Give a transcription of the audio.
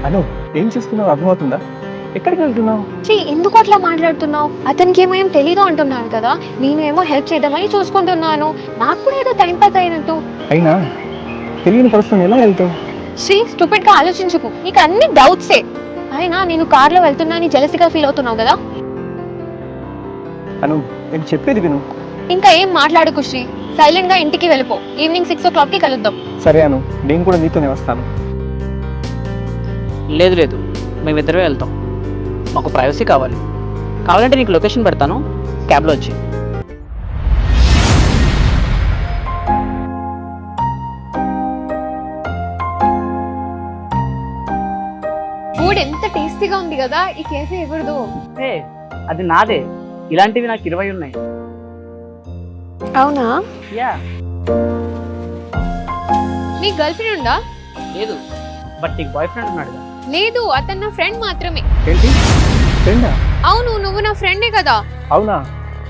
అను ఏం చేస్తున్నావు అర్థమవుతుందా? ఎక్కడికి వెళ్తున్నావు? ఎందుకు అట్లా మాట్లాడుతున్నావు? అతనికి ఏమేం తెలీదు అంటున్నాను కదా, నేనేమో హెల్ప్ చేద్దామని చూసుకుంటున్నాను. నాకు కూడా ఏదో టైం పాస్ అయినట్టు. అయినా తెలియని పరిస్థితులు ఎలా వెళ్తావు? స్టూపిడ్ గా ఆలోచించుకు, నీకు అన్ని డౌట్సే. అయినా నేను కార్ లో వెళ్తున్నా అని జెలసీగా ఫీల్ అవుతున్నావు కదా. అను నేను చెప్పేది విను. ఇంకా ఏం మాట్లాడుకు శ్రీ, సైలెంట్ గా ఇంటికి వెళ్ళిపో. ఈవినింగ్ 6 o'clock కి కలుద్దాం. సరే అను, నేను కూడా నీతోనే వస్తాను. లేదు లేదు, మేమిద్దరే వెళ్తాం. మాకు ప్రైవసీ కావాలి. కావాలంటే నీకు లొకేషన్ పెడతాను, క్యాబ్లో వచ్చి. ఫుడ్ ఎంత టేస్టీగా ఉంది కదా, ఈ కేఫే ఎవరిదో? ఏ అది నాదే, ఇలాంటివి నాకు 20 ఉన్నాయి. అవునా? యా. నీ గర్ల్ ఫ్రెండ్ ఉందా? లేదు, బట్ నీకు బాయ్ ఫ్రెండ్ ఉన్నాడు. లేదు, అతను నా ఫ్రెండ్ మాత్రమే. ఏంటి ఫ్రెండా? అవును, నువ్వు నా ఫ్రెండే కదా. అవునా?